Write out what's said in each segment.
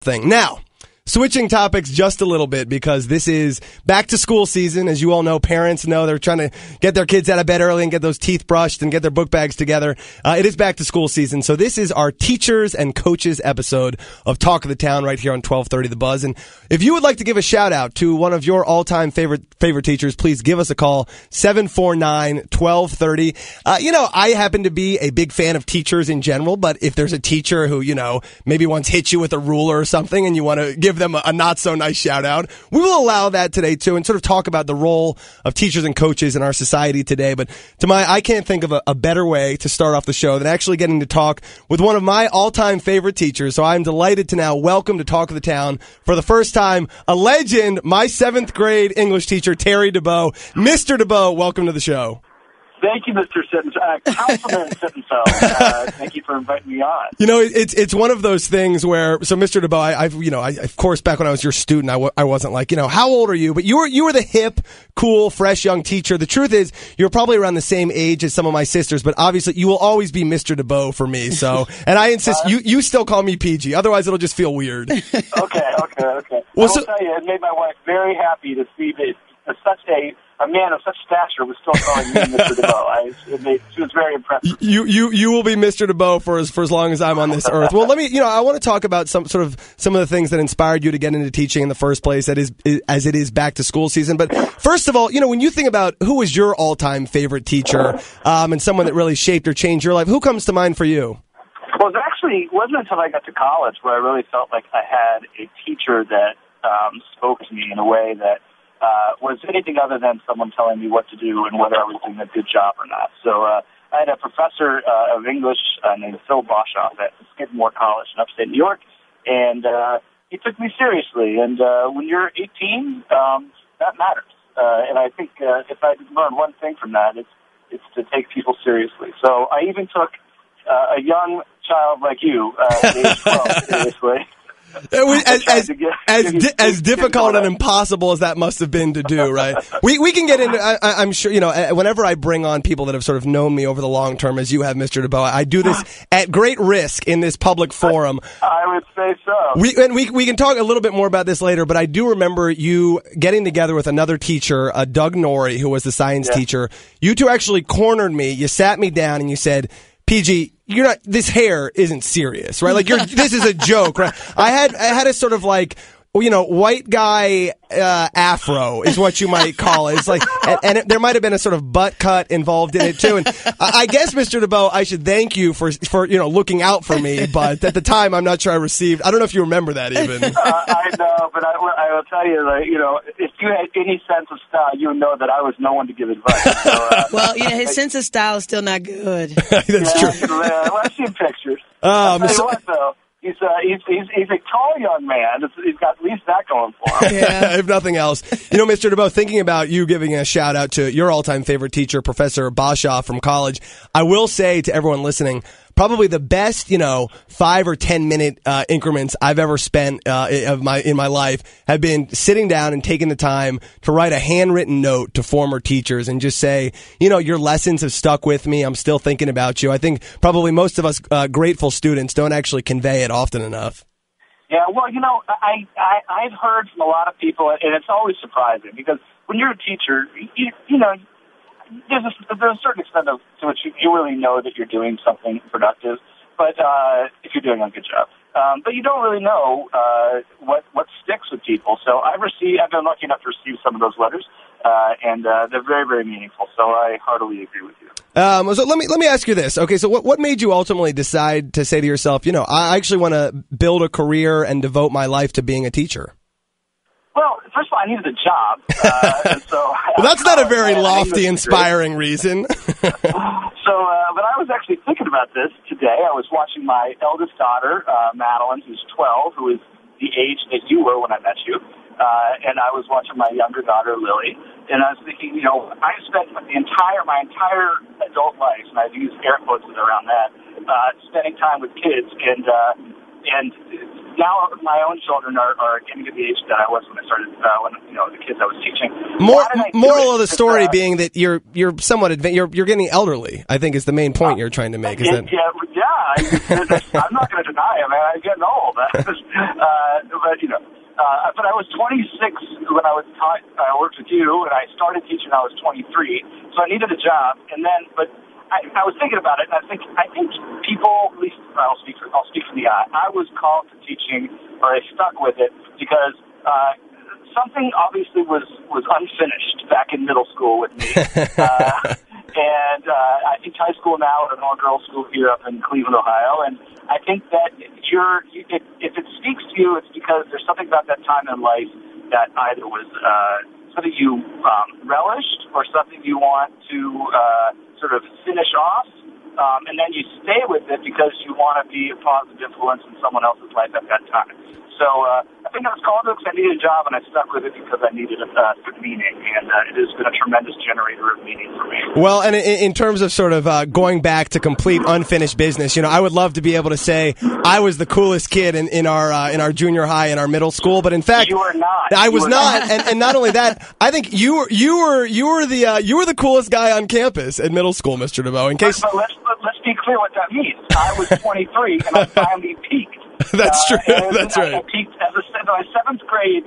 thing. Now, switching topics just a little bit because this is back to school season. As you all know, parents know they're trying to get their kids out of bed early and get those teeth brushed and get their book bags together. It is back to school season. So this is our teachers and coaches episode of Talk of the Town right here on 1230 The Buzz. And if you would like to give a shout out to one of your all-time favorite teachers, please give us a call, 749-1230. I happen to be a big fan of teachers in general, but if there's a teacher who, maybe once hit you with a ruler or something and you want to give them a not so nice shout out, we will allow that today too and sort of talk about the role of teachers and coaches in our society today. But I can't think of a better way to start off the show than actually getting to talk with one of my all-time favorite teachers. So I'm delighted to now welcome to Talk of the Town for the first time a legend, my 7th grade English teacher, Terry Dubow. Mr. Dubow, welcome to the show. Thank you, Mr. Sittenfeld. Councilman Sittenfeld. Thank you for inviting me on. It's one of those things where, so Mr. Dubow, I of course, back when I was your student, I wasn't like, how old are you? But you were the hip, cool, fresh, young teacher. The truth is, you're probably around the same age as some of my sisters, but obviously you will always be Mr. Dubow for me. So, and I insist, you still call me PG. Otherwise, it'll just feel weird. Okay. Well, I will tell you, it made my wife very happy to see that a man of such stature was still calling me Mr. Dubow. She was very impressed. You will be Mr. Dubow for as long as I'm on this earth. Well, I want to talk about some of the things that inspired you to get into teaching in the first place, as it is back to school season. But first of all, when you think about who was your all-time favorite teacher, and someone that really shaped or changed your life, who comes to mind for you? Well, it wasn't until I got to college where I really felt like I had a teacher that spoke to me in a way that was anything other than someone telling me what to do and whether I was doing a good job or not. So I had a professor of English named Phil Boshoff at Skidmore College in upstate New York, and he took me seriously. And when you're 18, that matters. And I think if I learned one thing from that, it's to take people seriously. So I even took a young child like you, at age 12, seriously. As difficult and impossible as that must have been to do, right? We can get into, I'm sure, whenever I bring on people that have sort of known me over the long term, as you have, Mr. Dubow, I do this at great risk in this public forum. I would say so. We can talk a little bit more about this later, but I do remember you getting together with another teacher, Doug Norrie, who was the science teacher. You two actually cornered me. You sat me down and you said, PG, this hair isn't serious, right? Like this is a joke, right? I had a sort of like, white guy, afro is what you might call it. It's like, and there might have been a sort of butt cut involved in it too. And I guess, Mr. Dubow, I should thank you for looking out for me. But at the time, I'm not sure I received. I don't know if you remember that even. I know, but I will tell you, if you had any sense of style, you would know that I was no one to give advice. So, well, his sense of style is still not good. That's true. Well, I've seen pictures. I'll tell you what, though. He's a tall young man. He's got at least that going for him. Yeah. If nothing else. Mr. Dubow, thinking about you giving a shout out to your all-time favorite teacher, Professor Boshoff from college, I will say to everyone listening, probably the best, 5 or 10 minute increments I've ever spent in my life have been sitting down and taking the time to write a handwritten note to former teachers and just say, your lessons have stuck with me. I'm still thinking about you. I think probably most of us grateful students don't actually convey it often enough. Yeah, well, I've heard from a lot of people, and it's always surprising because when you're a teacher, there's a certain extent to which you really know that you're doing something productive, but if you're doing a good job. But you don't really know what sticks with people. So I've been lucky enough to receive some of those letters, and they're very, very meaningful. So I heartily agree with you. So let me ask you this. Okay, so what made you ultimately decide to say to yourself, I actually want to build a career and devote my life to being a teacher? Well, first of all, I needed a job. And so well, that's not a very lofty, inspiring reason. But I was actually thinking about this today. I was watching my eldest daughter, Madeline, who's 12, who is the age that you were when I met you. And I was watching my younger daughter, Lily. And I was thinking, I spent my entire adult life, and I've used air quotes around that, spending time with kids. And now my own children are getting to the age that I was when I started, the kids I was teaching. Moral of the story being that you're somewhat you're getting elderly, I think is the main point you're trying to make. I'm not going to deny it, man. I'm getting old. But I was 26 when I worked with you, and I started teaching when I was 23. So I needed a job, but I was thinking about it, and I think people, at least I'll speak for the I was called to teaching, or I stuck with it because something obviously was unfinished back in middle school with me. And I teach high school now at an all-girls school here up in Cleveland, Ohio, and I think that if it speaks to you, it's because there's something about that time in life that either was something you relished or something you want to sort of finish off, and then you stay with it because you want to be a positive influence in someone else's life at that time. So I think I was called to it because I needed a job, and I stuck with it because I needed good meaning, and it has been a tremendous generator of meaning for me. Well, and in terms of sort of going back to complete unfinished business, I would love to be able to say I was the coolest kid in our junior high and our middle school, but in fact, you were not. I was not, and not only that, I think you were the coolest guy on campus at middle school, Mr. Dubow. In case, but let's be clear what that means. I was 23, and I finally peaked. That's true. That's right. I peaked my seventh grade.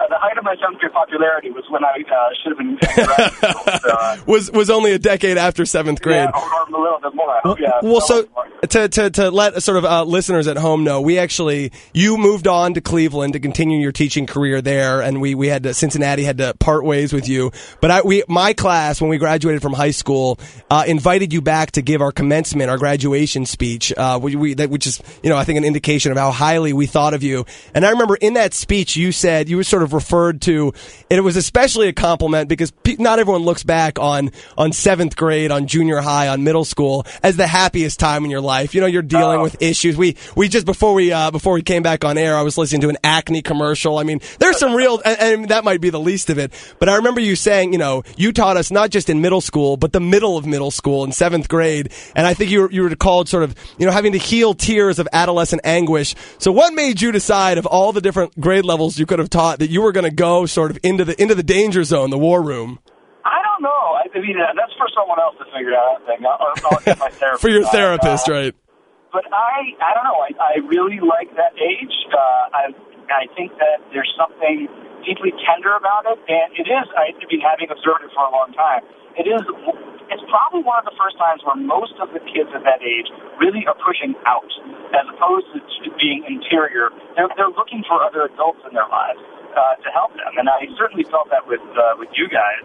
The height of my seventh grade popularity was when I should have been in graduate school. Was only a decade after seventh grade. Yeah, or a little bit more. Well, so to let sort of listeners at home know, you moved on to Cleveland to continue your teaching career there, and we had Cincinnati had to part ways with you. But my class, when we graduated from high school, invited you back to give our commencement, our graduation speech, which is I think an indication of how highly we thought of you. And I remember in that speech you said you were sort of referred to, and it was especially a compliment because not everyone looks back on seventh grade, on junior high, on middle school as the happiest time in your life. You're dealing with issues. We just before we came back on air, I was listening to an Acne commercial. I mean, there's some real, and that might be the least of it. But I remember you saying, you taught us not just in middle school, but the middle of middle school in seventh grade. And I think you were called sort of, having to heal tears of adolescent anguish. So what made you decide of all the different grade levels you could have taught that you were going to go sort of into the danger zone, the war room? I don't know. I mean, that's for someone else to figure out. I'll get my therapist. For your therapist, right? But I don't know. I really like that age. I think that there's something deeply tender about it, and it is. Having observed it for a long time, it's probably one of the first times where most of the kids at that age really are pushing out, as opposed to being interior. They're looking for other adults in their lives to help them, and I certainly felt that with you guys.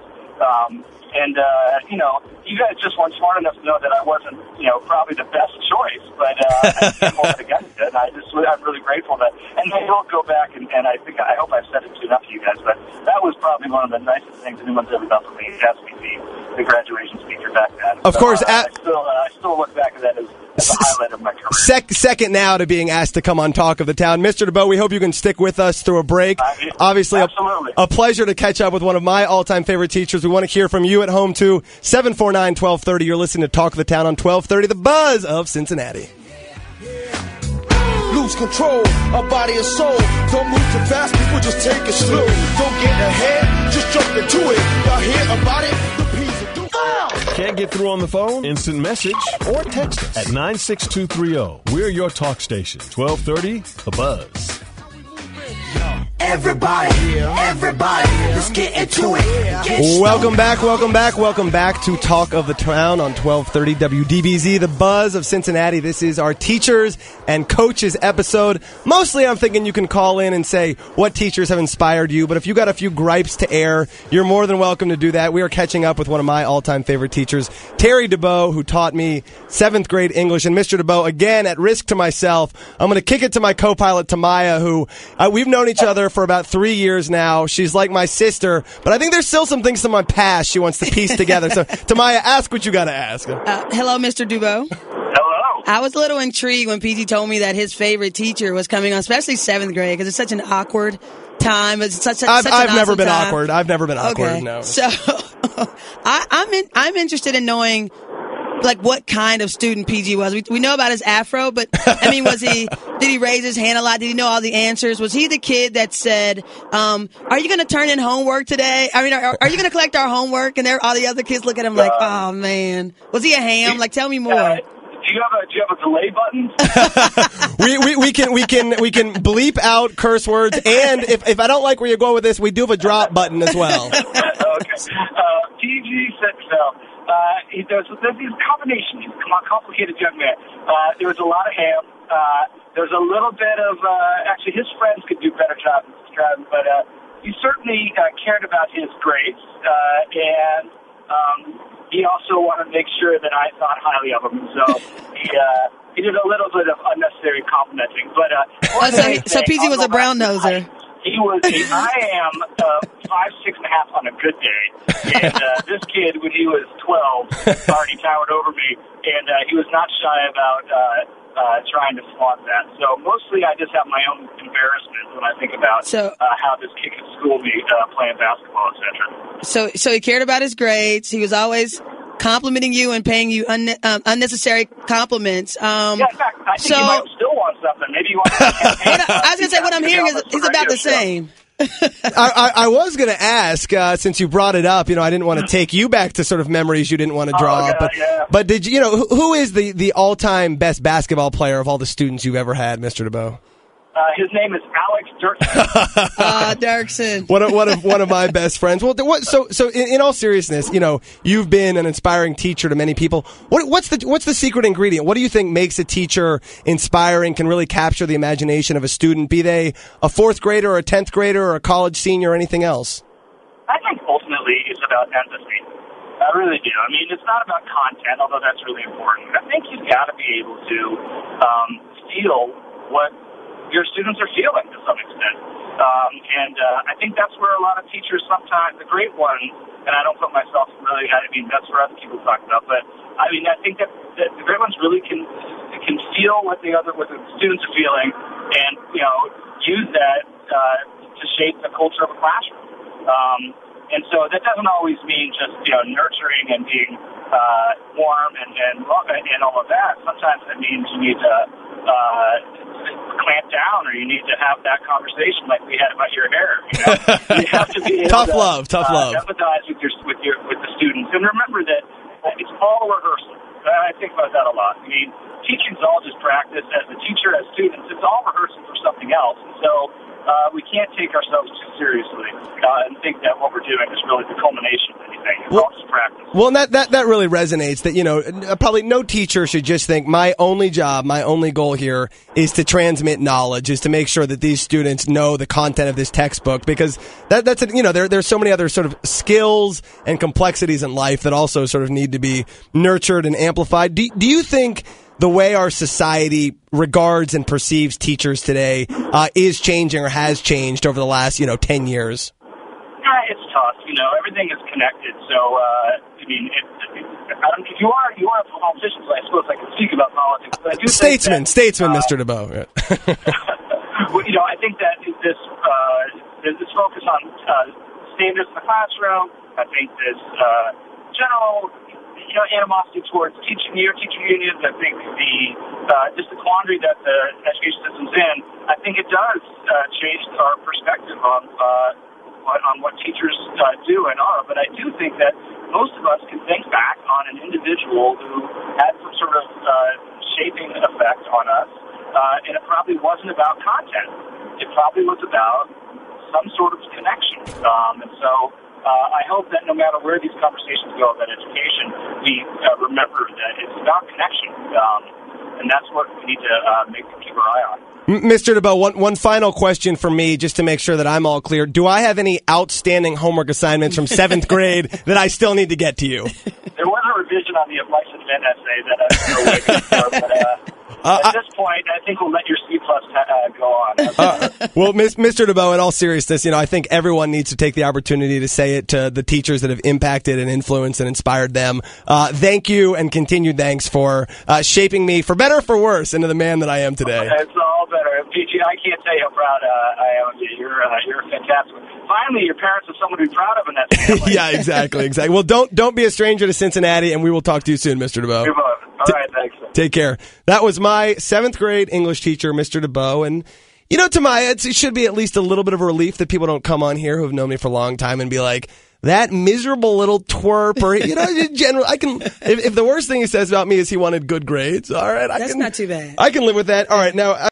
You guys just weren't smart enough to know that I wasn't, probably the best choice, but I didn't hold it against it, and I'm really grateful that, and I will go back, and I hope I've said it to enough to you guys, but that was probably one of the nicest things anyone's ever done for me, asked me to be the graduation speaker back then. Of course. I still look back at that as a highlight of my career. Second now to being asked to come on Talk of the Town. Mr. Dubow, we hope you can stick with us through a break. Obviously, a pleasure to catch up with one of my all-time favorite teachers. We want to hear from you at home, too. 749-1230. You're listening to Talk of the Town on 1230, the buzz of Cincinnati. Lose control of body and soul. Don't move too fast, people just take it slow. Don't get ahead, just jump into it. Y'all hear about it? Can't get through on the phone? Instant message or text us at 96230. We're your talk station. 1230, The Buzz. Everybody, let's get into it. Welcome back to Talk of the Town on 1230 WDBZ, the buzz of Cincinnati. This is our teachers and coaches episode. Mostly I'm thinking you can call in and say what teachers have inspired you, but if you got a few gripes to air, you're more than welcome to do that. We are catching up with one of my all-time favorite teachers, Terry Dubow, who taught me 7th grade English. And Mr. Dubow, again, at risk to myself, I'm going to kick it to my co-pilot, Tamaya, who we've known each other for about 3 years now. She's like my sister, but I think there's still some things from my past she wants to piece together. So, Tamaya, ask what you got to ask. Hello, Mr. Dubow. Hello. I was a little intrigued when PG told me that his favorite teacher was coming on, especially 7th grade, because it's such an awkward time. It's such I've never been time. awkward. I've never been awkward. Okay. No. So I'm interested in knowing like what kind of student PG was. We know about his afro, but I mean, did he raise his hand a lot? Did he know all the answers? Was he the kid that said, are you going to turn in homework today? I mean, are you going to collect our homework? And all the other kids look at him like, oh man, was he a ham? Like, tell me more. Do you have a delay button? we can bleep out curse words, and if I don't like where you're going with this, we do have a drop button as well. Okay. PG Sittenfeld. There's these combinations. He's a complicated young man. There was a lot of ham. There's a little bit of actually his friends could do a better job of describing, but he certainly cared about his grades, and he also wanted to make sure that I thought highly of him. So he did a little bit of unnecessary complimenting. But so PG was a brown noser. I am 5'6.5" on a good day, and this kid, when he was 12, already towered over me, and he was not shy about trying to flaunt that. So mostly, I just have my own embarrassment when I think about how this kid could school me playing basketball, etc. So he cared about his grades. He was always complimenting you and paying you unnecessary compliments. In fact, I think he might still want something. Maybe he wants I was going to say, what I'm hearing is he's about the same. I was going to ask, since you brought it up, I didn't want to take you back to sort of memories you didn't want to draw up. But did you, who is the all-time best basketball player of all the students you've ever had, Mr. Dubow? His name is Alex Dirksen. Dirksen. One of my best friends. Well, so in all seriousness, you've been an inspiring teacher to many people. What's the secret ingredient? What do you think makes a teacher inspiring, can really capture the imagination of a student, be they a fourth grader or a 10th grader or a college senior or anything else? I think ultimately it's about empathy. I really do. I mean, it's not about content, although that's really important. I think you've got to be able to feel what your students are feeling to some extent. And I think that's where a lot of teachers sometimes, the great ones, and I don't put myself really, I mean, that's for other people to talk about, but I mean, I think that the great ones really can feel what the students are feeling and, use that to shape the culture of a classroom. And so that doesn't always mean just, nurturing and being warm and all of that. Sometimes it means you need to clamp down, or you need to have that conversation like we had about your hair. You have to be able tough love. Empathize with the students, and remember that it's all rehearsal. I think about that a lot. I mean, teaching's all just practice. As a teacher, as students, it's all rehearsal for something else. And so we can't take ourselves too seriously and think that what we're doing is really the culmination of anything. It's all just practice. Well, and that really resonates. That probably no teacher should just think my only job, my only goal here is to transmit knowledge, is to make sure that these students know the content of this textbook, because there's so many other sort of skills and complexities in life that also sort of need to be nurtured and amplified. Do you think the way our society regards and perceives teachers today is changing or has changed over the last 10 years? It's tough. Everything is connected. So if you are a politician, so I suppose I can speak about politics. But I do statesman, Mr. Dubow. Yeah. Well, I think that this focus on standards in the classroom. I think this general animosity towards teaching unions. I think just the quandary that the education system's in. I think it does change our perspective on what teachers do and are. But I do think that most of us can think back on an individual who had some sort of shaping effect on us, and it probably wasn't about content. It probably was about some sort of connection. And so I hope that no matter where these conversations go about education, we remember that it's about connection, and that's what we need to keep our eye on. Mr. Dubow, one final question for me, just to make sure that I'm all clear. Do I have any outstanding homework assignments from 7th grade that I still need to get to you? There was a revision on the advice and men essay that I'm still waiting for, but at this point, I think we'll let your C+ go on. Well, Mr. Dubow, in all seriousness, I think everyone needs to take the opportunity to say it to the teachers that have impacted and influenced and inspired them. Thank you, and continued thanks for shaping me, for better or for worse, into the man that I am today. It's all better. PG, I can't tell you how proud I am of you. You're fantastic. Finally, your parents are someone to be proud of in that family. Yeah, exactly. Well, don't be a stranger to Cincinnati, and we will talk to you soon, Mr. Dubow. All right, thanks. Take care. That was my 7th grade English teacher, Mr. Dubow, and you know, to it should be at least a little bit of a relief that people don't come on here who have known me for a long time and be like, that miserable little twerp, or, you know, in general, I can, if the worst thing he says about me is he wanted good grades, all right. That's not too bad. I can live with that. All right, now.